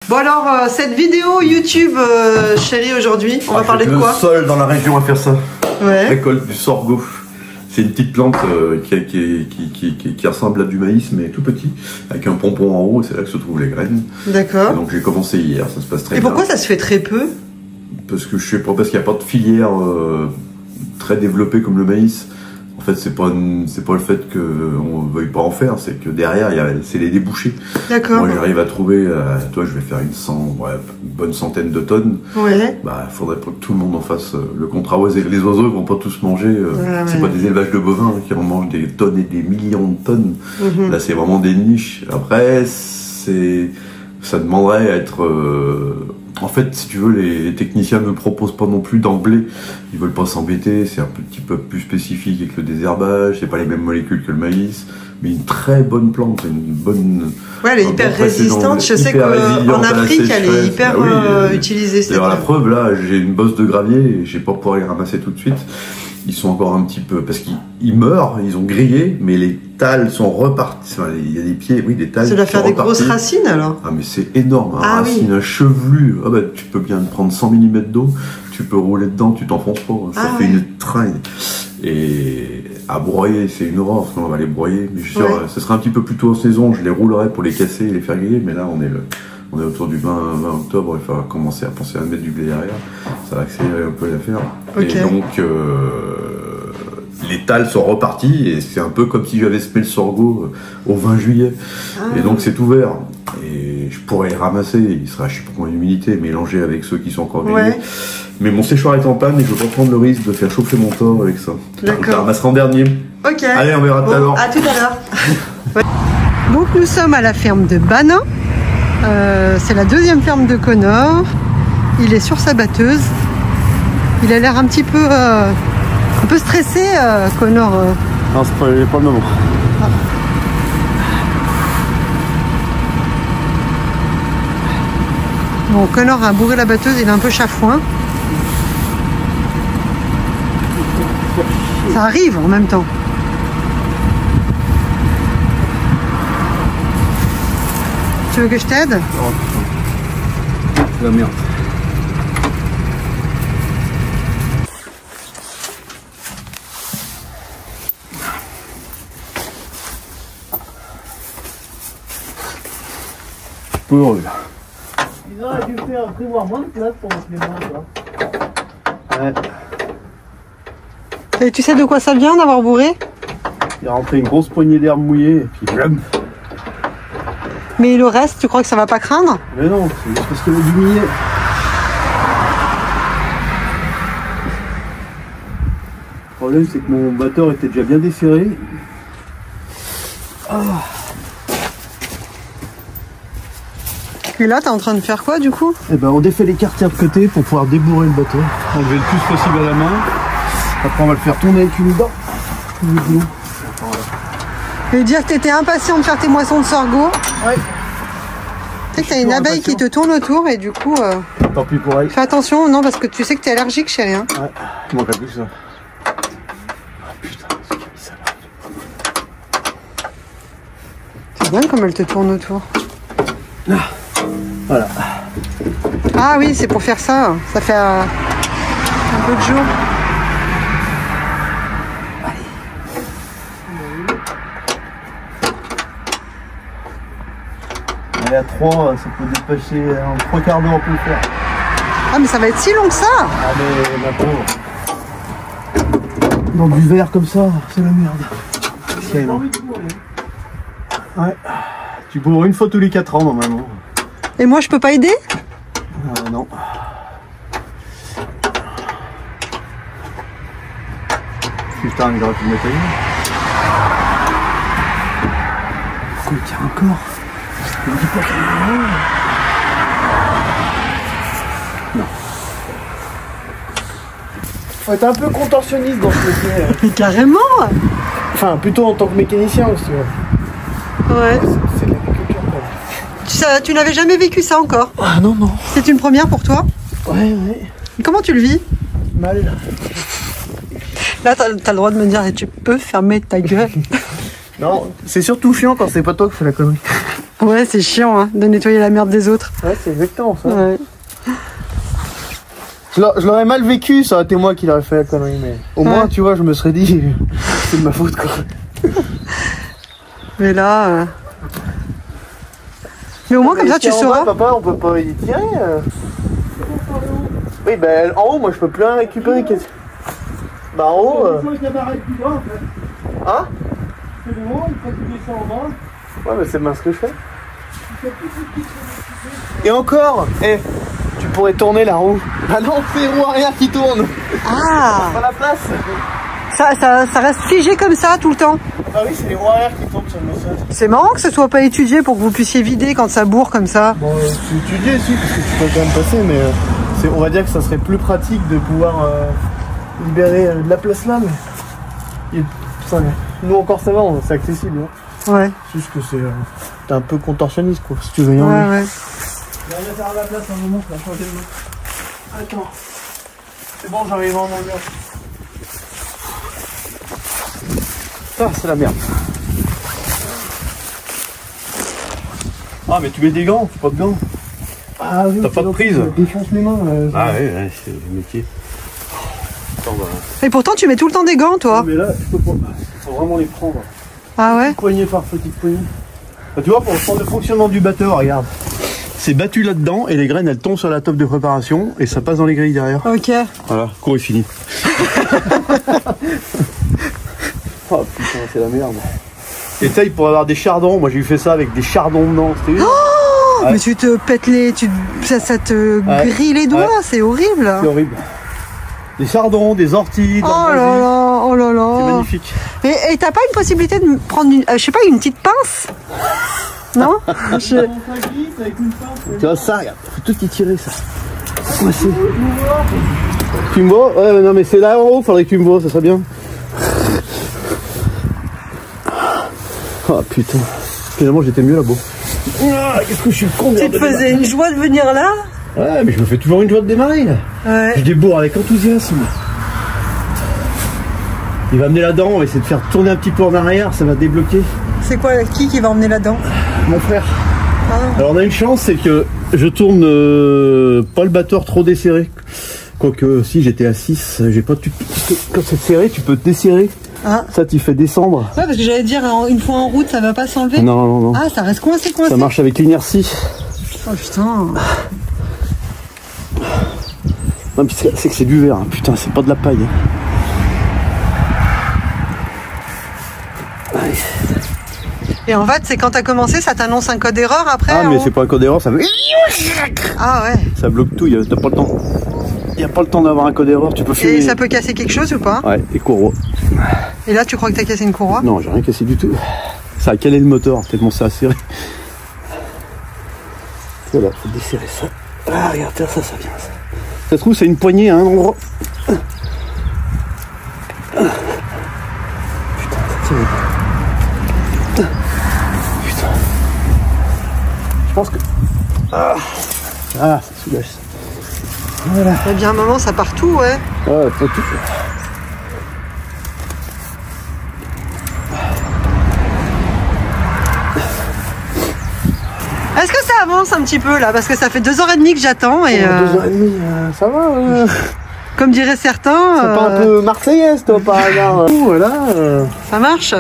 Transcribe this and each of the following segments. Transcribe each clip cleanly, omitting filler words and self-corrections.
Bon alors, cette vidéo YouTube, chérie, aujourd'hui, on va parler de quoi? Le seul dans la région à faire ça. Ouais. Récolte du sorgho. C'est une petite plante qui ressemble à du maïs, mais tout petit, avec un pompon en haut, et c'est là que se trouvent les graines. D'accord. Donc j'ai commencé hier, ça se passe très bien. Et pourquoi ça se fait très peu? Parce que je sais pas, parce qu'il n'y a pas de filière très développée comme le maïs. En fait, c'est pas le fait qu'on veuille pas en faire, c'est que derrière, c'est les débouchés. D'accord. Moi, j'arrive à trouver, toi, je vais faire une bonne centaine de tonnes. Ouais. Bah, faudrait pas que tout le monde en fasse le contrat oisé. Les oiseaux vont pas tous manger. C'est pas des élevages de bovins qui en mangent des tonnes et des millions de tonnes. Là, c'est vraiment des niches. Après, ça demanderait à être. En fait, si tu veux, les techniciens ne proposent pas non plus d'emblée. Ils veulent pas s'embêter. C'est un petit peu plus spécifique avec le désherbage. C'est pas les mêmes molécules que le maïs. Mais une très bonne plante, une bonne. Ouais, elle est hyper résistante. Je sais qu'en Afrique, elle est hyper utilisée. D'ailleurs, la preuve, là, j'ai une bosse de gravier et j'ai pas pouvoir les ramasser tout de suite. Ils sont encore un petit peu. Parce qu'ils meurent, ils ont grillé, mais les tales sont repartis. Enfin, il y a des pieds, oui, des tales. Ça doit faire des grosses racines alors. Ah, mais c'est énorme. Une racine, oui. un chevelu. Ah, bah, tu peux bien prendre 100 mm d'eau, tu peux rouler dedans, tu t'enfonces pas. Ça fait une traîne. Et à broyer, c'est une horreur, parce qu'on va les broyer. Mais je suis sûr, ce serait un petit peu plus tôt en saison, je les roulerais pour les casser et les faire griller. Mais là, on est autour du 20 octobre, il va commencer à penser à mettre du blé derrière. Ça va accélérer un peu l'affaire. Et donc, les tales sont repartis, et c'est un peu comme si j'avais semé le sorgho au 20 juillet. Et donc, c'est ouvert. Et je pourrais les ramasser, il sera, je sais pas combien d'humidité, mélangé avec ceux qui sont encore grillés. Mais mon séchoir est en panne et je veux pas prendre le risque de faire chauffer mon torc avec ça. Donc, je la ramasserai en dernier. Ok. Allez, on verra tout à l'heure. À tout à l'heure. Donc, nous sommes à la ferme de Banin. C'est la deuxième ferme de Connor. Il est sur sa batteuse. Il a l'air un petit peu stressé, Connor. Non, c'est pas le moment. Bon, Connor a bourré la batteuse, il est un peu chafouin. Ça arrive en même temps. Tu veux que je t'aide? Non, c'est la merde. Peu heureux là. Ils auraient dû prévoir moins de place pour mettre les mains, là. Ouais. Et tu sais de quoi ça vient d'avoir bourré? Il est rentré une grosse poignée d'herbe mouillée et puis blam. Mais le reste, tu crois que ça va pas craindre? Mais non, c'est juste parce qu'il y avait du millet. Le problème, c'est que mon batteur était déjà bien desserré. Et là, t'es en train de faire quoi du coup? Eh ben, on défait les cartières de côté pour pouvoir débourrer le bateau. Enlever le plus possible à la main. Après, on va le faire tourner avec une dent. Et dire que t'étais impatient de faire tes moissons de sorgho. Ouais. Tu sais que t'as une abeille qui te tourne autour et du coup... Tant pis pour elle. Fais attention, non, parce que tu sais que t'es allergique, chérie. Hein. Ouais, il manque plus ça. Ah putain, c'est qui a mis ça là? C'est bien comme elle te tourne autour. Voilà. Ah oui, c'est pour faire ça. Ça fait un peu de jour. Elle est à 3, ça peut dépêcher en 3 quarts d'heure, on peut le faire. Ah mais ça va être si long que ça. Ah mais ma pauvre. Dans du verre comme ça, c'est la merde. C'est ouais. Tu bourres une fois tous les 4 ans normalement. Et moi je peux pas aider? Non. Putain, il aurait pu me mettre à une. Pourquoi il tire encore? Je me dis pas qu'il y a un... Non. Faut être un peu contorsionniste dans ce métier. Mais carrément. Enfin, plutôt en tant que mécanicien aussi. Ouais. C'est de l'agriculture quoi. Tu n'avais jamais vécu ça encore? Ah non, non. C'est une première pour toi? Ouais, ouais. Comment tu le vis? Mal. Là, t'as le droit de me dire, tu peux fermer ta gueule. Non, c'est surtout chiant quand c'est pas toi qui fais la connerie. Ouais, c'est chiant hein, de nettoyer la merde des autres. Ouais, c'est exactement ça. Ouais. Je l'aurais mal vécu, ça aurait été moi qui l'aurais fait la connerie, mais au moins, tu vois, je me serais dit, c'est de ma faute, quoi. Mais là... Mais au moins, comme ça, tu sauras. Papa, on peut pas y tirer. Oui, ben en haut, moi, je peux plus rien récupérer. Bah, en haut... Hein? C'est le haut, quand tu descends en bas. Ouais, mais c'est bien ce que je fais. Et encore, tu pourrais tourner la roue. Ah non, c'est les roues arrière qui tournent. Ah! Pas la place. Ça reste figé comme ça tout le temps. Ah oui, c'est les roues arrière qui tournent sur le message. C'est marrant que ce soit pas étudié pour que vous puissiez vider quand ça bourre comme ça. Bon, c'est étudié aussi, parce que tu peux quand même passer, mais on va dire que ça serait plus pratique de pouvoir libérer de la place là. Mais... nous encore ça va, c'est accessible. Hein. Ouais. C'est juste que t'es un peu contorsionniste quoi, si tu veux y enlever. Ouais. Il va faire la place un moment, ça va changer de main. Attends. C'est bon, j'arrive en enlever. Ah, c'est la merde. Ah, mais tu mets des gants, faut pas de gants. Ah oui, t'as pas de prise. Défonce les mains. Ah ouais, c'est le métier. Attends, bah. Et pourtant, tu mets tout le temps des gants, toi. Mais là, je peux pas. Faut vraiment les prendre. Ah ouais? Poignée par petite poignée. Bah, tu vois, pour le fonctionnement du batteur, regarde. C'est battu là-dedans et les graines elles tombent sur la table de préparation et ça passe dans les grilles derrière. Ok. Voilà, cours est fini. Oh putain, c'est la merde. Et ça, il pourrait avoir des chardons. Moi, j'ai fait ça avec des chardons dedans. C'était Oh, ouais. Mais tu te pètes les... Ça te grille les doigts, c'est horrible. C'est horrible. Des chardons, des orties, de oh là là. C'est magnifique. Et t'as pas une possibilité de prendre une, je sais pas, une petite pince? Non? Tu vois ça, regarde, faut tout étirer ça. Ouais, tu me vois? Ouais, non mais c'est là en haut, faudrait que tu me vois, ça serait bien. Oh putain, finalement j'étais mieux là-bas. Qu'est-ce que je suis con. Tu te faisais une joie de venir là? Ouais, mais je me fais toujours une joie de démarrer là. Ouais. Je débourre avec enthousiasme. Il va amener là-dedans, on va essayer de faire tourner un petit peu en arrière, ça va débloquer. C'est quoi, qui va emmener là-dedans? Mon frère. Ah. Alors on a une chance, c'est que je tourne pas le batteur trop desserré. Quoique si j'étais à 6, j'ai pas tout. Quand c'est serré, tu peux te desserrer. Ah. Ça tu fais descendre. Ouais, parce que j'allais dire, une fois en route, ça va pas s'enlever. Non. Ah, ça reste coincé. Ça marche avec l'inertie. Oh putain. Non, puis c'est que c'est du verre, hein. Putain, c'est pas de la paille. Allez. Et en fait, c'est quand t'as commencé, ça t'annonce un code erreur après? Ah, mais c'est pas un code erreur, ça veut... Ah ouais. Ça bloque tout, t'as pas le temps. Il n'y a pas le temps d'avoir un code erreur, tu peux fumer. Et ça peut casser quelque chose ou pas? Ouais, et courroie. Et là, tu crois que t'as cassé une courroie? Non, j'ai rien cassé du tout. Ça a calé le moteur, tellement ça a serré. Voilà, faut desserrer ça. Ah, regarde, ça vient. Ça se trouve, c'est une poignée à un endroit. Putain, ça tire. Putain. Je pense que... Ah, ça soulage. Voilà. Eh bien, à un moment, ça part tout, ouais. Ouais, pas tout. Est-ce que ça avance un petit peu là? Parce que ça fait 2h30 que j'attends et... 2h30, ça va. Comme diraient certains... C'est pas un peu marseillaise, toi, par hasard. Voilà. Ça marche?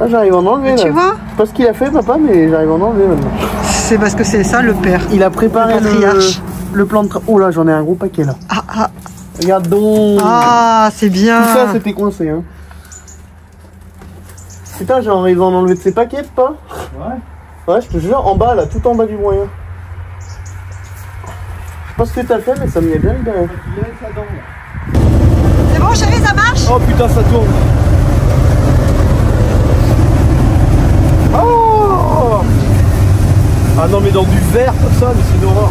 Ah, j'arrive à en enlever, là. Tu vois? Je sais pas ce qu'il a fait, papa, mais j'arrive à en enlever, maintenant. C'est parce que c'est ça, le père. Il a préparé le patriarche. Le plan de... Oh là, j'en ai un gros paquet, là. Ah. Regarde donc. Ah, c'est bien. Tout ça, c'était coincé, hein. Putain, j'arrive à en enlever de ces paquets, pas? Ouais. Ouais, je te jure, en bas, là, tout en bas du moyen. Je sais pas ce que t'as fait, mais ça m'y est bien libéré. C'est bon, chérie, ça marche? Oh putain, ça tourne. Oh! Ah non, mais dans du verre comme ça, mais c'est une horreur.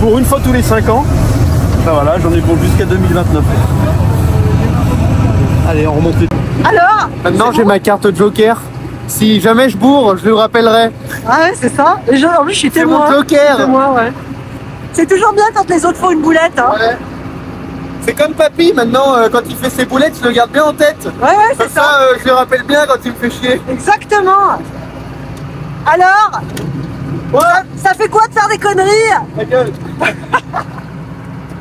Pour une fois tous les 5 ans. Ben voilà, j'en ai pour jusqu'à 2029. Allez, on remonte les... Alors? Maintenant, j'ai ma carte Joker. Si jamais je bourre, je le rappellerai. Ah ouais, c'est ça. Et en plus, je suis témoin. C'est mon Joker. Témoin, ouais. C'est toujours bien quand les autres font une boulette. Hein. Ouais. C'est comme papy, maintenant, quand il fait ses boulettes, je le garde bien en tête. Ouais, c'est ça. Je le rappelle bien quand il me fait chier. Exactement. Alors Ouais. ça fait quoi de faire des conneries? Ta gueule.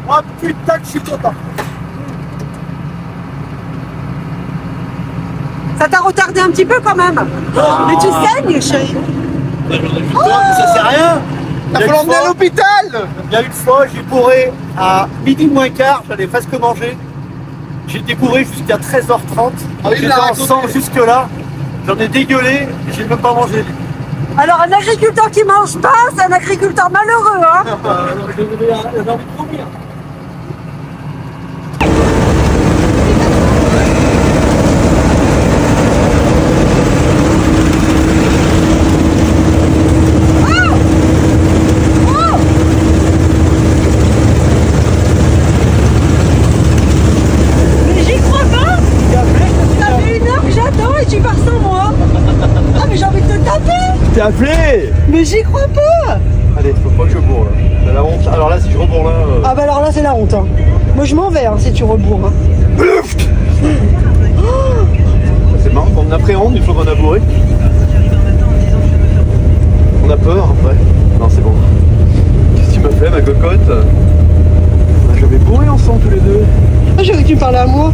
Oh putain que je suis content. Ça t'a retardé un petit peu quand même. Mais tu saignes, chérie. Ça sert à rien. Il faut l'emmener à l'hôpital. Il y a une fois, j'ai bourré à midi moins quart, j'allais presque manger. J'ai été bourré jusqu'à 13h30. Ah oui, J'étais il l'a en raconté. sang jusque là. J'en ai dégueulé, j'ai même pas mangé. Alors un agriculteur qui mange pas, c'est un agriculteur malheureux, hein. J'ai envie de vomir. Mais j'y crois pas. Ça fait 1 heure que j'attends et tu pars sans moi. Ah mais j'ai envie de te taper. T'es appelé. Mais j'y crois pas. Allez, faut pas que je bourre là. T'as la honte. Alors là, si je rebourre là. Ah bah alors là c'est la honte, hein. Moi je m'en vais, hein, si tu rebourres, hein. C'est marrant, on appréhende une fois qu'on a bourré. On a peur après. Non, c'est bon. Qu'est-ce que tu m'as fait, ma cocotte? On a jamais bourré ensemble tous les deux. Ah, j'aurais que tu me parlais à moi.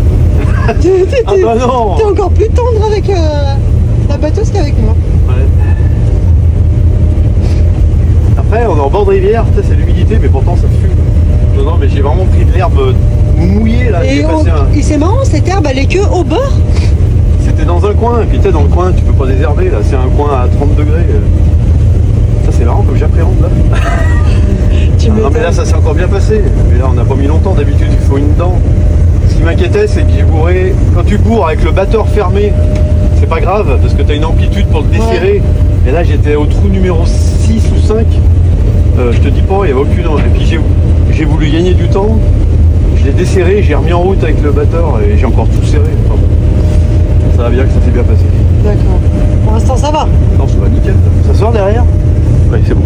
T'es Ah bah non. encore plus tendre avec la batteuse qu'avec moi. Ouais. Après, on est en bord de rivière, tu sais, c'est l'humidité, mais pourtant ça fume. Non, non, mais j'ai vraiment pris de l'herbe mouillée là. Et, et c'est marrant, cette herbe elle est que au bord. C'était dans un coin, et puis tu sais, dans le coin, tu peux pas désherber là, c'est un coin à 30 degrés. Ça, c'est marrant comme j'appréhende là. Non, mais là, ça s'est encore bien passé. Mais là, on n'a pas mis longtemps, d'habitude, il faut une dent. Ce qui m'inquiétait, c'est que j'ai bourré. Quand tu bourres avec le batteur fermé, c'est pas grave, parce que tu as une amplitude pour le desserrer. Et là, j'étais au trou numéro 6 ou 5. Je te dis pas, il n'y avait aucune. Et puis j'ai voulu gagner du temps. Je l'ai desserré, j'ai remis en route avec le batteur et j'ai encore tout serré. Enfin, bon. Ça va bien que ça s'est bien passé. D'accord. Pour l'instant ça va. Non, ça va nickel. Ça sort derrière? Oui, c'est bon.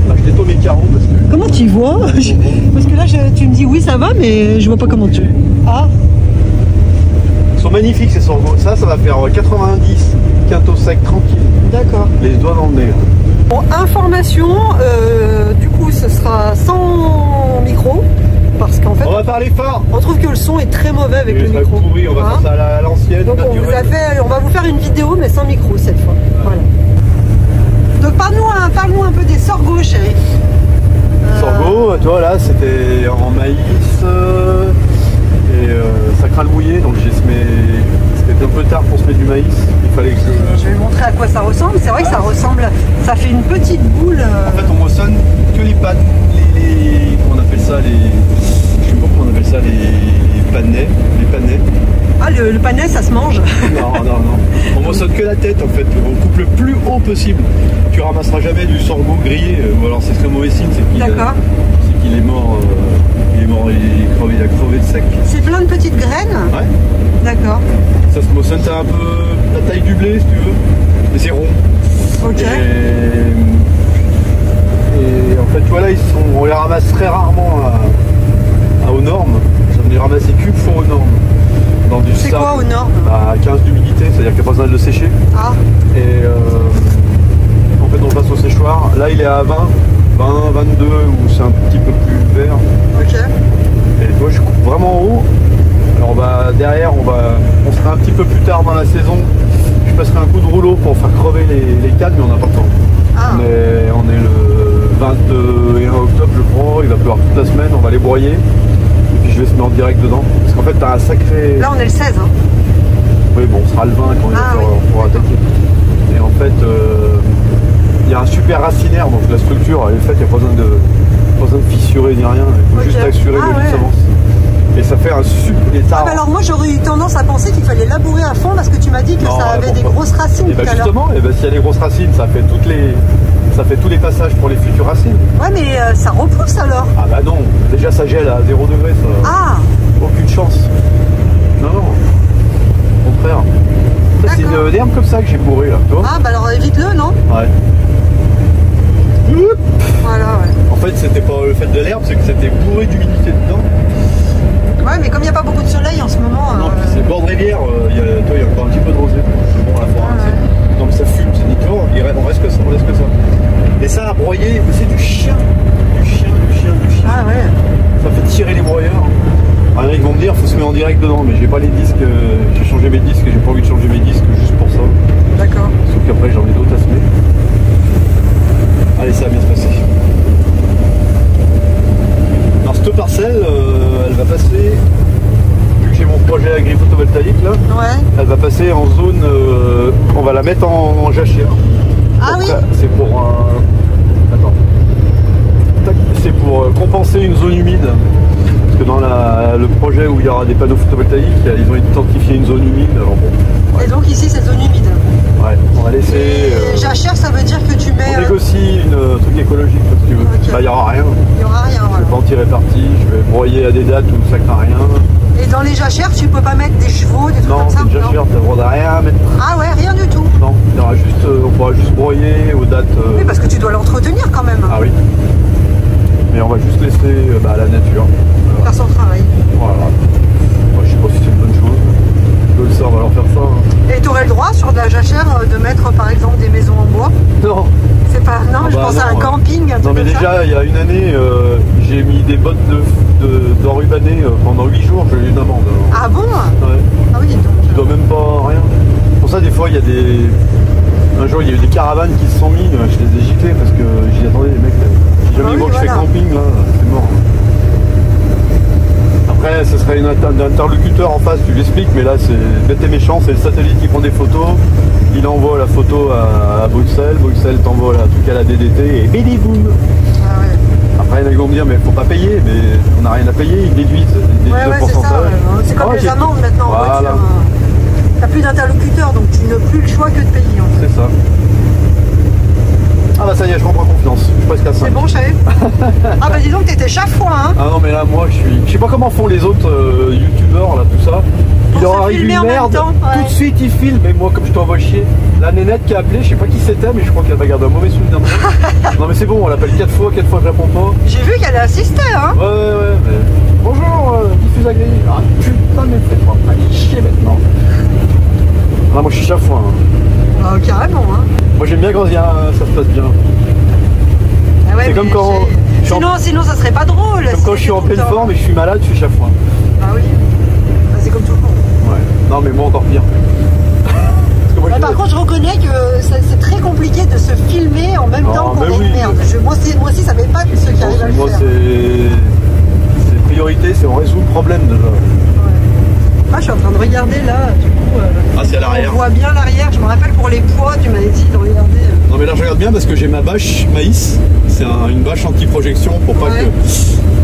Là, je nettoie mes carreaux parce que. Comment tu vois? Parce que là tu me dis oui ça va, mais je vois pas comment tu. Ah. Ils sont magnifiques ces sorgho. Ça va faire 90 quinto sec tranquille. D'accord. Les doigts dans le nez. Bon, information, du coup ce sera sans micro. Parce qu'en fait, On va parler fort. on trouve que le son est très mauvais avec le micro. Pourri, on va Hein? faire ça à l'ancienne. Donc on va vous faire une vidéo mais sans micro cette fois. Voilà. Donc parle-nous un peu des sorgho, chérie. Sorgho, toi là c'était en maïs et ça craint le mouillé, donc c'était un peu tard pour se mettre du maïs. Il fallait que Je vais vous montrer à quoi ça ressemble. C'est vrai que ça ressemble, ça fait une petite boule. En fait, on moissonne que les pâtes, comment on appelle ça, je sais pas comment on appelle ça, les panais. Ah, le panais, ça se mange. Non. On moissonne que la tête en fait. On coupe le plus haut possible. Tu ramasseras jamais du sorgho grillé, ou alors c'est très mauvais signe, c'est qu'il est mort. Il a crevé de sec. C'est plein de petites graines. Ouais. D'accord. Ça se moissonne, t'as un peu la taille du blé si tu veux, mais c'est rond. Ok. Et en fait, voilà, on les ramasse très rarement aux normes. On les ramasse cubes fois aux normes. C'est quoi aux normes? À 15 d'humidité, c'est-à-dire qu'il n'y a pas besoin de le sécher. Ah. Et en fait, on passe au séchoir. Là, il est à 20, 22, où c'est un petit peu plus vert. Ok. Et toi, je coupe vraiment haut. Alors derrière, on sera un petit peu plus tard dans la saison. Je passerai un coup de rouleau pour faire crever les cannes, mais on n'a pas le temps. Ah. Mais on est le 21 octobre, je crois. Il va pleuvoir toute la semaine. On va les broyer. Et puis je vais se mettre en direct dedans. Parce qu'en fait, t'as un sacré. Là, on est le 16. Hein. Oui, bon, on sera le 20 quand on pourra attaquer. Et en fait, il y a un super racinaire, donc la structure, elle est faite, il n'y a pas besoin de fissurer ni rien. Il faut juste assurer que l'olive s'avance. Et ça fait un super. Ah bah alors moi j'aurais eu tendance à penser qu'il fallait labourer à fond parce que tu m'as dit que ça avait des grosses racines. Et bah justement, s'il y a des grosses racines, ça fait tous les passages pour les futures racines. Ouais mais ça repousse alors. Ah bah non, déjà ça gèle à 0 degré, ça. Ah. Aucune chance. Non, au contraire. Ça c'est une herbe comme ça que j'ai bourré là, tu vois. Ah bah alors évite-le, non? Ouais. Voilà, ouais. En fait, c'était pas le fait de l'herbe, c'est que c'était bourré d'humidité dedans. Ouais, mais comme il n'y a pas beaucoup de soleil en ce moment. Non, c'est bord de rivière, il y a encore un petit peu de rosée. C'est bon, à la fois. Non, mais ça fume, c'est nickel. tu vois, on reste que ça, on reste que ça. Et ça, à broyer, c'est du chien. Du chien. Ah ouais. Ça fait tirer les broyeurs. Alors, ils vont me dire, faut se mettre en direct dedans, mais j'ai pas les disques, j'ai changé mes disques et j'ai pas envie de changer mes disques juste pour ça. D'accord. Sauf qu'après j'en ai d'autres à se mettre. Allez, ça va bien se passer. Alors cette parcelle, elle va passer, vu que j'ai mon projet agri-photovoltaïque là, Ouais. elle va passer en zone, on va la mettre en jachère. Ah oui. C'est pour attends. Tac, c'est pour compenser une zone humide. Parce que dans le projet où il y aura des panneaux photovoltaïques, ils ont identifié une zone humide. Alors bon, ouais. Et donc ici c'est zone humide. Ouais, on va laisser. Jachère, ça veut dire que tu mets. On négocie une truc écologique si tu veux. Okay. Bah, il n'y aura rien. Il n'y aura rien. Je Voilà. vais pas en tirer parti, je vais broyer à des dates où ça craint rien. Et dans les jachères, tu peux pas mettre des chevaux, des trucs Non, comme ça? une jachère, t'as le droit de rien mettre. Ah ouais, rien du tout. Non, il y aura juste, on pourra juste broyer aux dates. Oui, parce que tu dois l'entretenir quand même. Ah oui. Mais on va juste laisser la nature. Faire son travail. Voilà. Moi, je sais pas si c'est une bonne chose. Le ça, on va leur faire ça. Hein. Et tu aurais le droit sur de la jachère de mettre par exemple des maisons en bois? Non. C'est pas. Non, Ah je bah pense à un non, camping. Un non, truc mais comme ça. déjà, il y a une année, j'ai mis des bottes d'enrubanné pendant 8 jours, j'ai eu une amende. Alors. Ah bon? Ouais. Ah oui, donc. Tu dois même pas rien. Pour ça, des fois, il y a des. Un jour, il y a eu des caravanes qui se sont mis, je les ai giclés parce que j'ai dit attendez, les mecs, si jamais Ah oui, ils voient que je fais voilà. camping, là, c'est mort. Après, ce serait un interlocuteur en face, tu l'expliques, mais là, c'est bête et méchant, c'est le satellite qui prend des photos, il envoie la photo à Bruxelles, Bruxelles t'envoie la truc à la DDT et bidi boum. Ah ouais. Après, ils vont me dire, mais faut pas payer, mais on n'a rien à payer, ils déduisent Ouais, le ouais, c'est ça. pourcentage. Ouais. C'est comme Ah, les j'ai- amendes maintenant en Voilà. voiture. T'as plus d'interlocuteur, donc tu n'as plus le choix que de payer. En fait. C'est ça. Ah bah ça y est, je reprends confiance, je suis presque à 5. C'est bon, chérie? Ah bah dis donc, t'étais chafouin, hein? Ah non mais là moi je sais pas comment font les autres youtubeurs là tout ça. Il Pour leur se arrive filmer une en même merde, temps, ouais. tout de suite ils filment, mais moi comme je t'envoie chier, la nénette qui a appelé, je sais pas qui c'était mais je crois qu'elle va garder un mauvais souvenir de moi. Non mais c'est bon, on l'appelle 4 fois je réponds pas. J'ai vu qu'elle a assisté, hein? Ouais mais... Bonjour, diffuse agréé. Ah putain mais fais-moi pas chier maintenant. Ah moi je suis chafouin. Hein. Ah, carrément, hein? Moi j'aime bien quand ça se passe bien. Ah ouais, C'est mais comme quand... je suis en- Sinon, ça serait pas drôle. Comme quand je suis en pleine forme et je suis malade, je suis chafouin. Ah oui. Bah, c'est comme tout le monde. Ouais. Non mais moi encore pire. Parce que moi, Bah, j'ai- par contre, je reconnais que c'est très compliqué de se filmer en même Non, temps qu'on mais est oui. une merde. Moi aussi, ça m'épate ceux qui arrivent à le Moi, faire. c'est priorité, c'est on résout le problème déjà. Ah, je suis en train de regarder là, du coup. Ah, c'est à l'arrière. On voit bien l'arrière. Je me rappelle pour les poids, tu m'avais dit de regarder. Non, mais là, je regarde bien parce que j'ai ma bâche maïs. C'est une bâche anti-projection pour pas Ouais.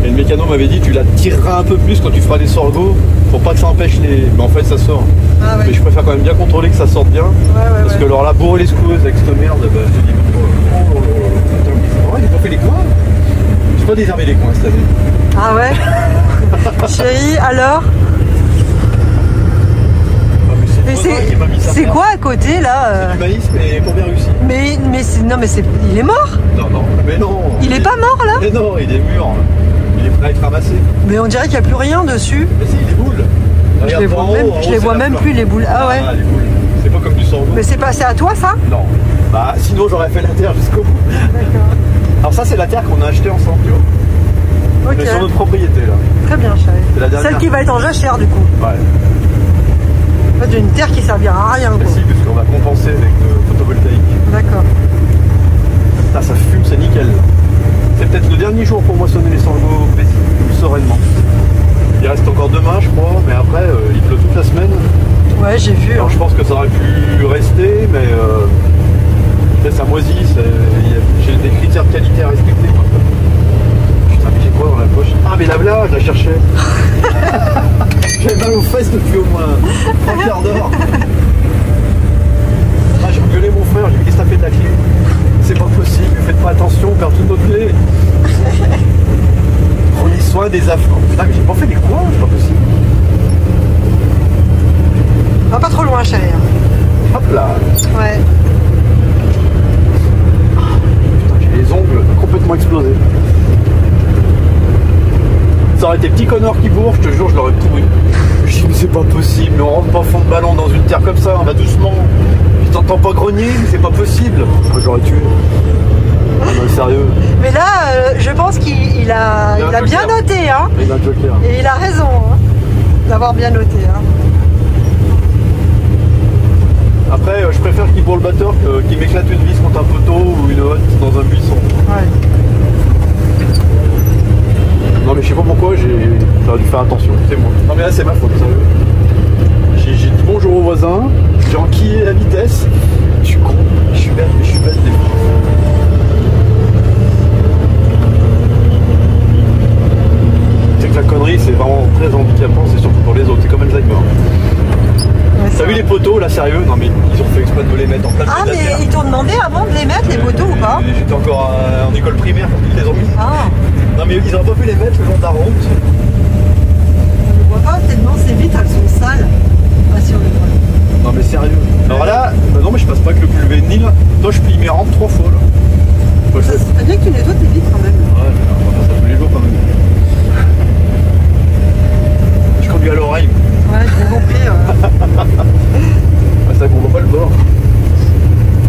que. Et le mécano m'avait dit, tu la tireras un peu plus quand tu feras des sorgho pour pas que ça empêche les. Mais en fait, ça sort. Ah ouais. Mais je préfère quand même bien contrôler que ça sorte bien. Parce ouais. que alors là, bourrer les secoueuses avec cette merde, bah, je dis. Oh, j'ai pas fait les coins. J'ai pas déshervé les coins cette année. Ah ouais. Chérie, alors? Ah, mais Mais Rosa qui m'a mis ça c'est faire. quoi à côté là? Du maïs, mais pour bien réussir. Non, mais il est mort? Non, mais non. Il est pas mort là? Mais non, il est mûr. Il est prêt à être ramassé. Mais on dirait qu'il n'y a plus rien dessus. Mais si, les boules. Je Regarde, les vois en haut, même, en haut, je les c'est vois la même fleur. plus les boules. Ah ouais. les boules. C'est pas comme du sorgho. Mais c'est passé à toi ça? Non. Bah, sinon j'aurais fait la terre jusqu'au bout. D'accord. Alors ça, c'est la terre qu'on a achetée ensemble, tu vois. Ok. Mais sur notre propriété, là. Très bien, chérie. C'est la dernière. Celle qui va être en jachère du coup. Ouais. En fait, une terre qui servira à rien Mais quoi. si, parce qu'on va compenser avec le photovoltaïque. D'accord. Putain, ça fume, c'est nickel. C'est peut-être le dernier jour pour moissonner les sorgho sereinement. Il reste encore demain, je crois, mais après, il pleut toute la semaine. Ouais, j'ai vu. Alors je pense que ça aurait pu rester, mais ça moisit, j'ai des critères de qualité à respecter. Quoi. Putain, mais j'ai quoi dans la poche? Ah, mais la blague, je la cherchais. J'avais mal aux fesses depuis au moins 3 quarts d'heure. Ah, j'ai engueulé mon frère, j'ai dit qu'est-ce que t'as fait de la clé? C'est pas possible, faites pas attention, on perd toutes nos clés. Prenez soin des affreux. Putain, mais j'ai pas fait des coins, c'est pas possible. Va pas trop loin, chérie. Hop là. Ouais. Putain, j'ai les ongles complètement explosés. Ça aurait été petit Connor qui bourre, je te jure, je l'aurais tout eu. Je dis, mais c'est pas possible, on rentre pas au fond de ballon dans une terre comme ça, on va doucement. t'entends pas grogner, c'est pas possible. Moi j'aurais tué. Non, sérieux. Mais là, je pense qu'il a bien noté, hein. Il a un joker. Et il a raison hein, d'avoir bien noté. Hein. Après, je préfère qu'il bourre le batteur qu'il m'éclate une vis contre un poteau ou une hotte dans un buisson. Ouais. Non mais je sais pas pourquoi, j'aurais dû faire attention, c'est moi. Non mais là c'est ma faute, sérieux. J'ai dit bonjour aux voisins, j'ai enquillé la vitesse. Je suis con, je suis bête, mais je suis bête des fois. C'est que la connerie c'est vraiment très handicapant, c'est surtout pour les autres, c'est comme Alzheimer. Ouais, t'as vu les poteaux là, sérieux? Non mais ils ont fait exprès de me les mettre en plein milieu de la terre. Mais ils t'ont demandé avant de les mettre, les poteaux ou pas? J'étais encore en école primaire quand ils les ont mis. Ah. Non mais ils auraient pas pu les mettre le long de la route. On ne voit pas tellement ces vitres, elles sont sales. Ah si, on les voit. Non mais sérieux. Alors là, non mais je passe pas avec le PLV de Nil. Toi je plie mes rampes 3 fois là. Ça serait bien que tu nettoies tes vitres quand même. Ouais, on va faire ça tous les jours quand même. Je conduis à l'oreille. Ouais, j'ai compris. C'est ça qu'on voit pas le bord.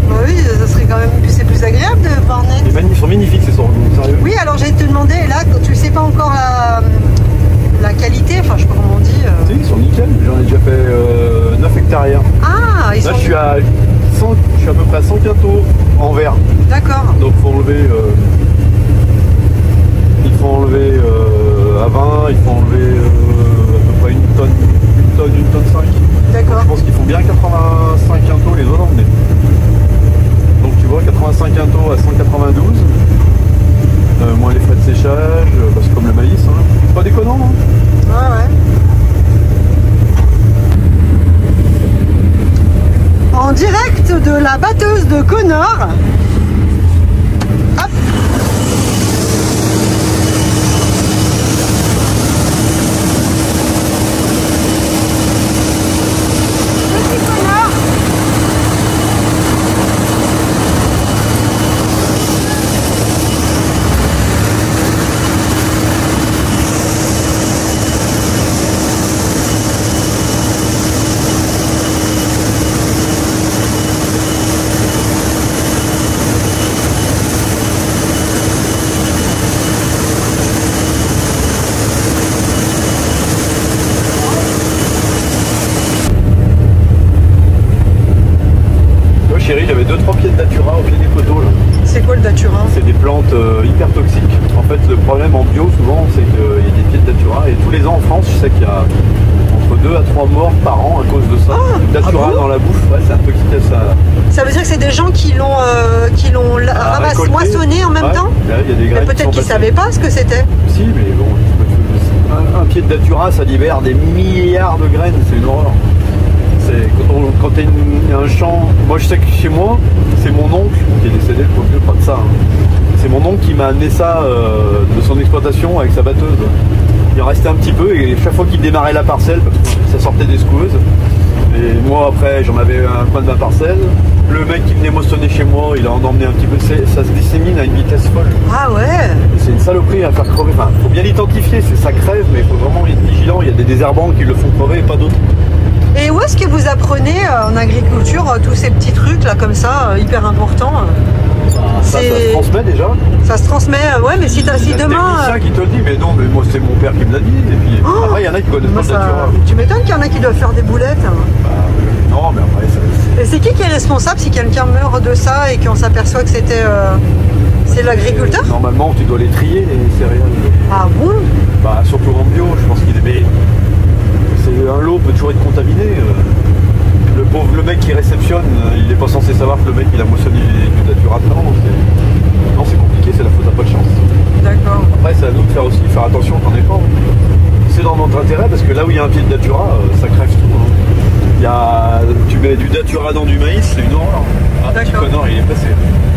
Bah oui, ça serait quand même c'est plus agréable de voir net. Ils sont magnifiques ces sorgho, sérieux. Oui, alors j'ai te demandé, là, tu sais pas encore la qualité, enfin je sais pas comment on dit. Si, ils sont nickel, j'en ai déjà fait 9 hectares. Ah, ils là, sont... je suis à peu près à 100 quintaux en verre. D'accord. Donc faut enlever, à 20, il faut enlever à peu près une tonne 5. D'accord. Je pense qu'ils font bien 85 quintaux les autres emmenés. Donc tu vois, 85 quintaux à 192, moins les frais de séchage, c'est comme le maïs, hein. C'est pas déconnant, hein. Ouais, ouais. En direct de la batteuse de Connor. Hop. Petit Connor. Chérie, il y avait 2-3 pieds de datura au pied des poteaux là. C'est quoi le datura? C'est des plantes hyper toxiques. En fait, le problème en bio souvent, c'est qu'il y a des pieds de datura et tous les ans en France, je sais qu'il y a entre 2 à 3 morts par an à cause de ça. Datura dans la bouffe, ouais, c'est un toxique ça. Ça veut dire que c'est des gens qui l'ont ramassé, moissonné en même temps? Là, il y a des graines. Mais peut-être qu'ils ne savaient pas ce que c'était. Si, mais bon, un pied de datura, ça libère des milliards de graines, c'est une horreur. Quand tu as un champ, moi je sais que chez moi, c'est mon oncle qui est décédé, le pauvre vieux, pas de ça. Hein. C'est mon oncle qui m'a amené ça de son exploitation avec sa batteuse. Il en restait un petit peu et chaque fois qu'il démarrait la parcelle, ça sortait des secoueuses. Et moi après j'en avais un coin de ma parcelle. Le mec qui venait moissonner chez moi, il a en emmené un petit peu. Ça se dissémine à une vitesse folle. Ah ouais. C'est une saloperie à faire crever. Enfin, faut bien l'identifier, ça crève, mais il faut vraiment être vigilant. Il y a des désherbants qui le font crever et pas d'autres. Et où est-ce que vous apprenez en agriculture tous ces petits trucs là comme ça, hyper importants? Ça se transmet déjà. Ça se transmet, ouais, mais si demain... C'est technicien qui te le dit, mais non, mais moi c'est mon père qui me l'a dit. Et puis après il y en a qui connaissent pas le datura. Tu m'étonnes qu'il y en a qui doivent faire des boulettes. Non, mais après ça... Et c'est qui est responsable si quelqu'un meurt de ça et qu'on s'aperçoit que c'était... c'est l'agriculteur? Normalement tu dois les trier les céréales. Ah bon? Bah surtout en bio, je pense qu'il est... Un lot peut toujours être contaminé. Le mec qui réceptionne, il n'est pas censé savoir que le mec il a moissonné du datura dedans. Non, c'est compliqué, c'est la faute, t'as pas de chance. D'accord. Après, c'est à nous de faire aussi faire attention quand on est pas. C'est dans notre intérêt parce que là où il y a un pied de datura, ça crève tout. Hein. Tu mets du datura dans du maïs, c'est une horreur. Ah, petit Connor, il est pressé.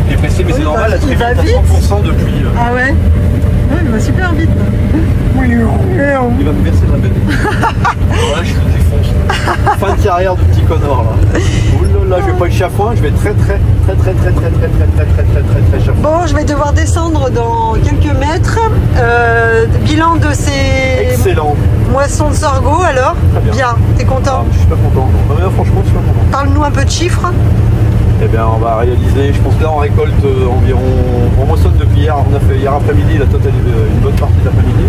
Il est pressé, mais c'est normal, la tribu à 100% depuis. Ah ouais? Ouais, il va super vite. Il va me verser la bête. Voilà, je le défonce. Fin de carrière de petit Connor là. Oulala. là, je vais pas être chafouin, je vais très chafouin. Bon, je vais devoir descendre dans quelques mètres. Bilan de ces Excellent. moissons de sorgho alors. Très bien. T'es content? Je suis pas content. Non, mais là, franchement, je suis pas content. Parle-nous un peu de chiffres. Eh bien, on va réaliser, je pense que là, on récolte environ, on moissonne depuis hier, on a fait hier après-midi, la totale une bonne partie de l'après-midi.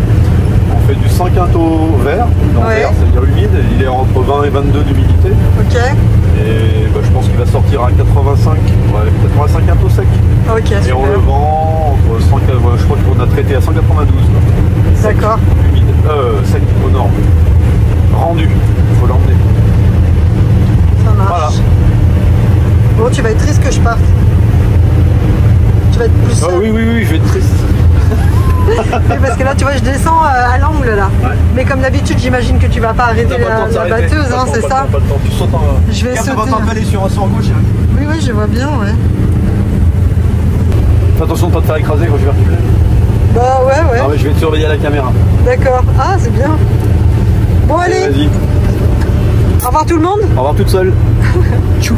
On fait du 100 quintaux vert, vert, c'est-à-dire humide, il est entre 20 et 22 d'humidité. Ok. Et bah, je pense qu'il va sortir à 85 quintaux secs. Ok, et super. on le vend entre 100, je crois qu'on a traité à 192. D'accord. Humide, sec aux normes. Rendu, il faut l'emmener. Ça marche. Voilà. Bon, tu vas être triste que je parte. Tu vas être plus seul. Oui, je vais être triste. Oui, parce que là, tu vois, je descends à l'angle là. Ouais. Mais comme d'habitude, j'imagine que tu vas pas arrêter la batteuse, hein, c'est ça? Pas le temps. Tu sautes je vais sauter. Tu vas t'emballer sur un sorgho, chérie. Oui, je vois bien, ouais. Fais attention de pas te faire écraser quand je vais reculer. Bah ouais. Non, mais je vais te surveiller à la caméra. D'accord. Ah, c'est bien. Bon, allez. Vas-y. Au revoir tout le monde. Au revoir toute seule. Tchou.